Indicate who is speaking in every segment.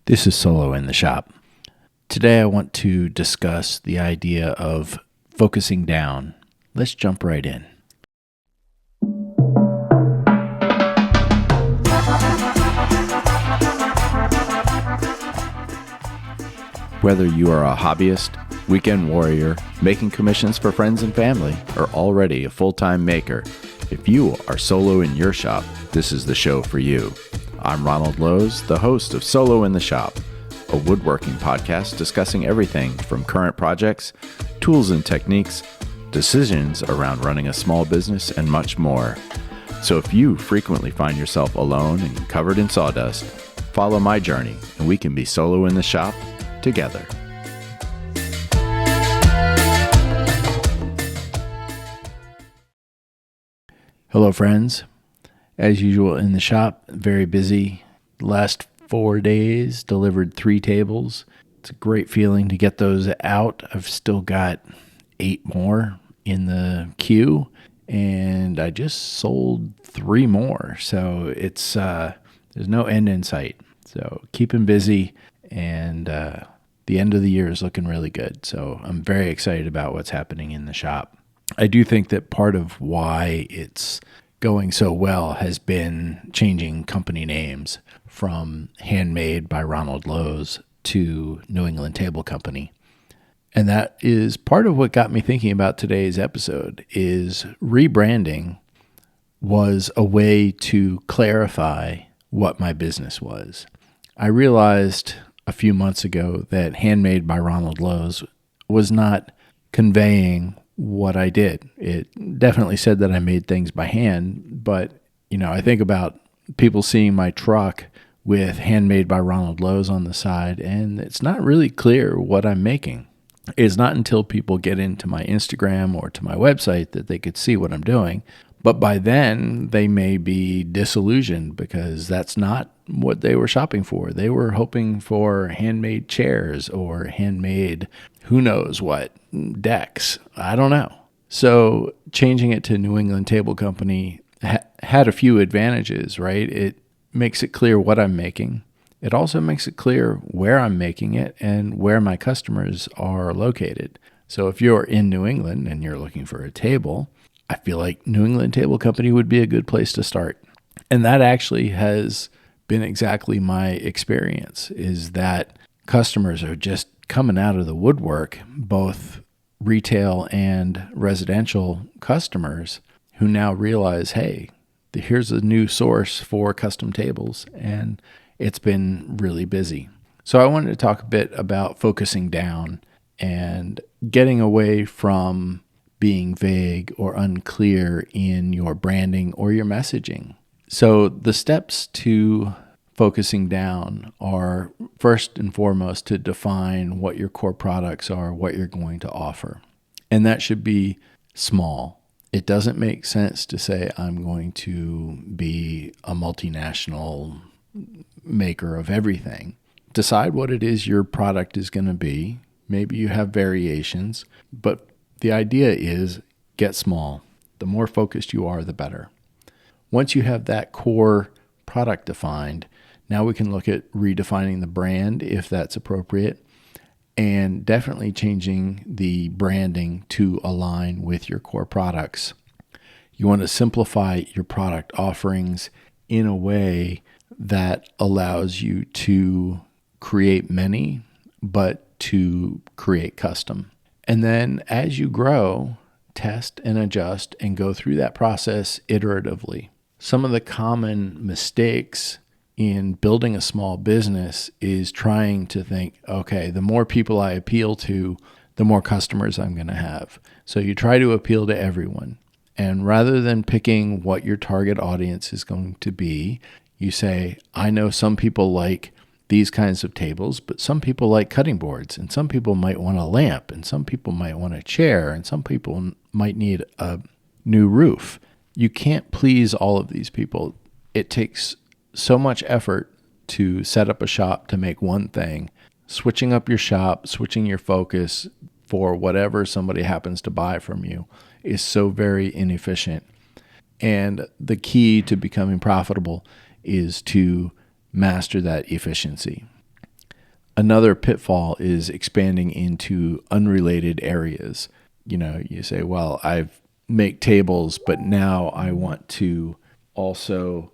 Speaker 1: This is Solo in the Shop. Today I want to discuss the idea of focusing down. Let's jump right in. Whether you are a hobbyist, weekend warrior, making commissions for friends and family, or already a full-time maker, if you are solo in your shop, this is the show for you. I'm Ronald Lowe's, the host of Solo in the Shop, a woodworking podcast discussing everything from current projects, tools and techniques, decisions around running a small business, and much more. So if you frequently find yourself alone and covered in sawdust, follow my journey and we can be solo in the shop together. Hello, friends. As usual in the shop, very busy. Last 4 days, delivered 3 tables. It's a great feeling to get those out. I've still got 8 more in the queue, and I just sold 3 more. So it's there's no end in sight. So keeping busy, and the end of the year is looking really good. So I'm very excited about what's happening in the shop. I do think that part of why it's going so well has been changing company names from Handmade by Ronald Lowe's to New England Table Company. And that is part of what got me thinking about today's episode. Is rebranding was a way to clarify what my business was. I realized a few months ago that Handmade by Ronald Lowe's was not conveying what I did. It definitely said that I made things by hand, but I think about people seeing my truck with Handmade by Ronald Lowe's on the side, and it's not really clear what I'm making. It's not until people get into my Instagram or to my website that they could see what I'm doing. But by then, they may be disillusioned because that's not what they were shopping for. They were hoping for handmade chairs or handmade who knows what, decks. I don't know. So changing it to New England Table Company had a few advantages, right? It makes it clear what I'm making. It also makes it clear where I'm making it and where my customers are located. So if you're in New England and you're looking for a table, I feel like New England Table Company would be a good place to start. And that actually has been exactly my experience, is that customers are just coming out of the woodwork, both retail and residential customers, who now realize, hey, here's a new source for custom tables, and it's been really busy. So I wanted to talk a bit about focusing down and getting away from being vague or unclear in your branding or your messaging. So the steps to focusing down are, first and foremost, to define what your core products are, what you're going to offer. And that should be small. It doesn't make sense to say, I'm going to be a multinational maker of everything. Decide what it is your product is going to be. Maybe you have variations, but the idea is get small. The more focused you are, the better. Once you have that core product defined, now we can look at redefining the brand if that's appropriate, and definitely changing the branding to align with your core products. You want to simplify your product offerings in a way that allows you to create many, but to create custom. And then as you grow, test and adjust and go through that process iteratively. Some of the common mistakes in building a small business is trying to think, okay, the more people I appeal to, the more customers I'm going to have. So you try to appeal to everyone. And rather than picking what your target audience is going to be, you say, I know some people like these kinds of tables, but some people like cutting boards, and some people might want a lamp, and some people might want a chair, and some people might need a new roof. You can't please all of these people. It takes so much effort to set up a shop to make one thing. Switching up your shop, switching your focus for whatever somebody happens to buy from you is so very inefficient. And the key to becoming profitable is to master that efficiency. Another pitfall is expanding into unrelated areas. You say, well, I make tables, but now I want to also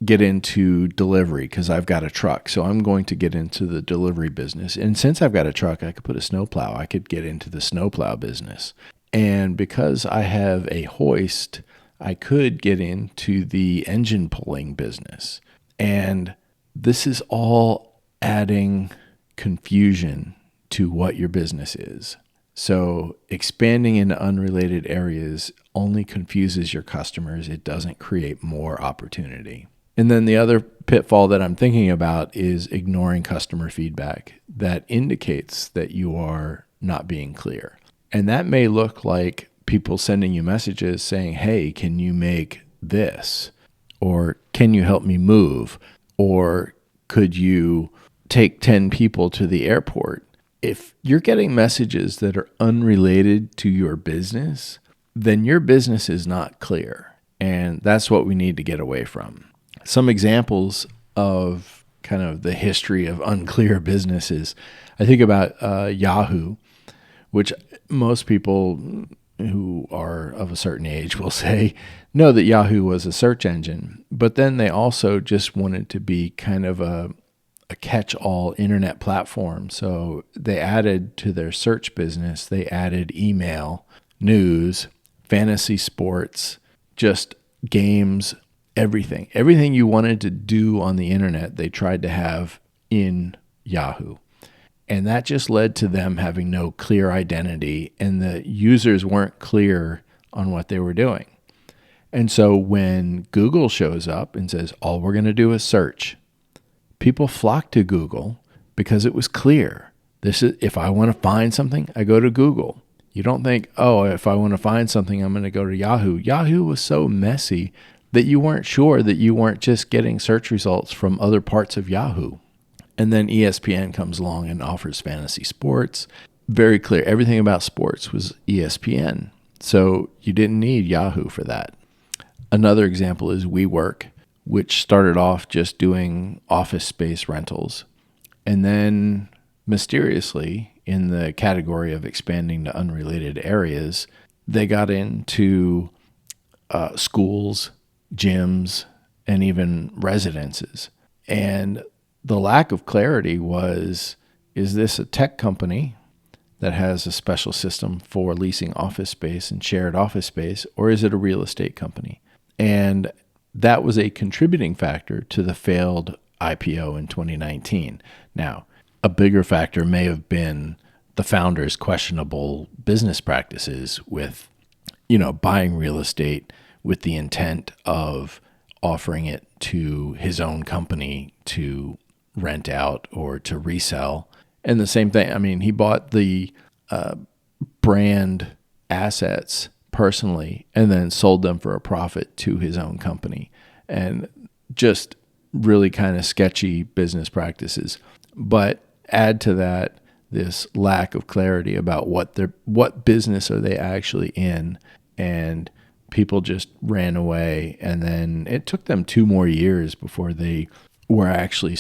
Speaker 1: get into delivery because I've got a truck. So I'm going to get into the delivery business. And since I've got a truck, I could put a snowplow. I could get into the snowplow business. And because I have a hoist, I could get into the engine pulling business. And this is all adding confusion to what your business is. So expanding into unrelated areas only confuses your customers. It doesn't create more opportunity. And then the other pitfall that I'm thinking about is ignoring customer feedback that indicates that you are not being clear. And that may look like people sending you messages saying, hey, can you make this? Or can you help me move? Or could you take 10 people to the airport? If you're getting messages that are unrelated to your business, then your business is not clear. And that's what we need to get away from. Some examples of kind of the history of unclear businesses. I think about Yahoo, which most people who are of a certain age will say know that Yahoo was a search engine, but then they also just wanted to be kind of a catch-all internet platform. So they added to their search business, they added email, news, fantasy sports, just games, everything. Everything you wanted to do on the internet, they tried to have in Yahoo. And that just led to them having no clear identity, and the users weren't clear on what they were doing. And so when Google shows up and says, all we're going to do is search, people flock to Google because it was clear. This is, if I want to find something, I go to Google. You don't think, oh, if I want to find something, I'm going to go to Yahoo. Yahoo was so messy that you weren't sure that you weren't just getting search results from other parts of Yahoo. And then ESPN comes along and offers fantasy sports. Very clear. Everything about sports was ESPN. So you didn't need Yahoo for that. Another example is WeWork, which started off just doing office space rentals. And then mysteriously, in the category of expanding to unrelated areas, they got into schools, gyms, and even residences. And the lack of clarity was, is this a tech company that has a special system for leasing office space and shared office space, or is it a real estate company? And that was a contributing factor to the failed IPO in 2019. Now, a bigger factor may have been the founder's questionable business practices with, buying real estate with the intent of offering it to his own company to rent out or to resell. And the same thing, he bought the brand assets personally and then sold them for a profit to his own company. And just really kind of sketchy business practices. But add to that this lack of clarity about what business are they actually in, and people just ran away. And then it took them 2 more years before they were actually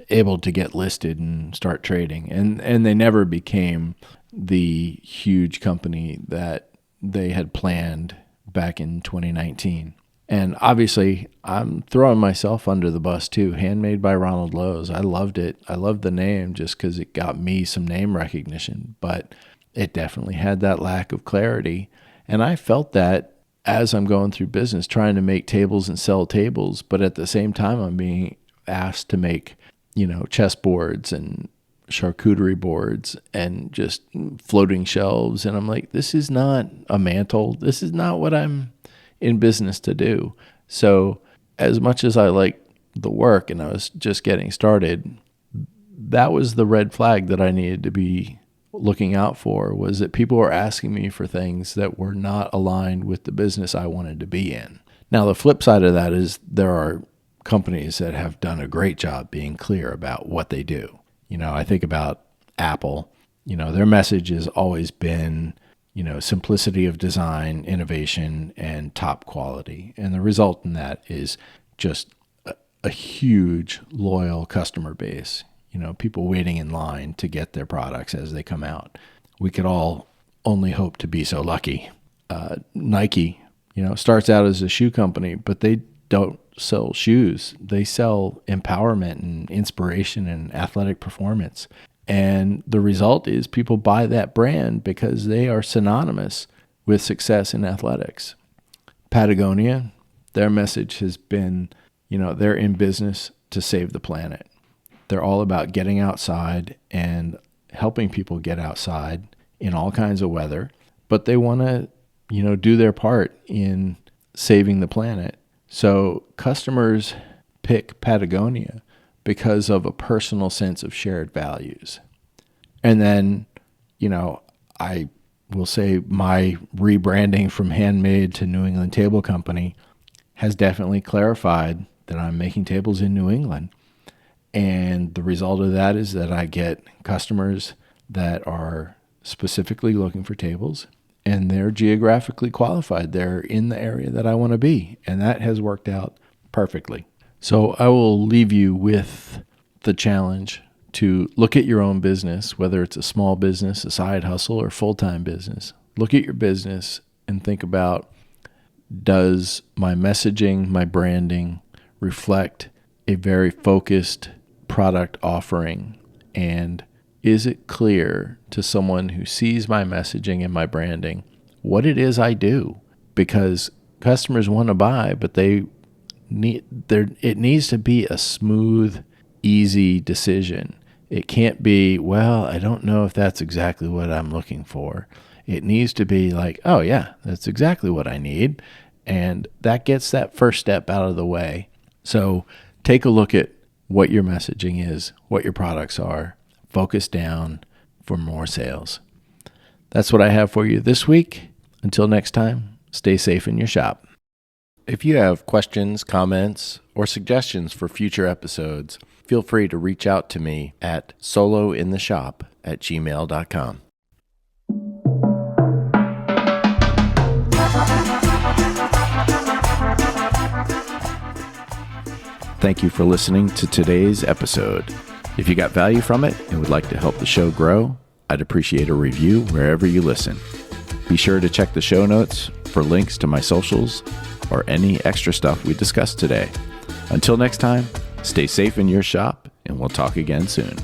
Speaker 1: able to get listed and start trading. And they never became the huge company that they had planned back in 2019. And obviously, I'm throwing myself under the bus too. Handmade by Ronald Lowe's. I loved it. I loved the name just because it got me some name recognition. But it definitely had that lack of clarity. And I felt that as I'm going through business, trying to make tables and sell tables. But at the same time, I'm being asked to make, chessboards and charcuterie boards and just floating shelves. And I'm like, this is not a mantle. This is not what I'm in business to do. So as much as I like the work and I was just getting started, that was the red flag that I needed to be looking out for, was that people were asking me for things that were not aligned with the business I wanted to be in. Now, the flip side of that is there are companies that have done a great job being clear about what they do. I think about Apple. Their message has always been, simplicity of design, innovation, and top quality. And the result in that is just a huge loyal customer base. people waiting in line to get their products as they come out. We could all only hope to be so lucky. Nike, starts out as a shoe company, but they don't sell shoes. They sell empowerment and inspiration and athletic performance. And the result is people buy that brand because they are synonymous with success in athletics. Patagonia, their message has been, they're in business to save the planet. They're all about getting outside and helping people get outside in all kinds of weather, but they want to, do their part in saving the planet. So customers pick Patagonia because of a personal sense of shared values. And then, I will say my rebranding from Handmade to New England Table Company has definitely clarified that I'm making tables in New England. And the result of that is that I get customers that are specifically looking for tables, and they're geographically qualified. They're in the area that I want to be, and that has worked out perfectly. So I will leave you with the challenge to look at your own business, whether it's a small business, a side hustle, or full-time business. Look at your business and think about, does my messaging, my branding reflect a very focused product offering? And is it clear to someone who sees my messaging and my branding what it is I do? Because customers want to buy, but it needs to be a smooth, easy decision. It can't be, well, I don't know if that's exactly what I'm looking for. It needs to be like, oh yeah, that's exactly what I need. And that gets that first step out of the way. So take a look at what your messaging is, what your products are. Focus down for more sales. That's what I have for you this week. Until next time, stay safe in your shop. If you have questions, comments, or suggestions for future episodes, feel free to reach out to me at SoloInTheShop@gmail.com. Thank you for listening to today's episode. If you got value from it and would like to help the show grow, I'd appreciate a review wherever you listen. Be sure to check the show notes for links to my socials or any extra stuff we discussed today. Until next time, stay safe in your shop, and we'll talk again soon.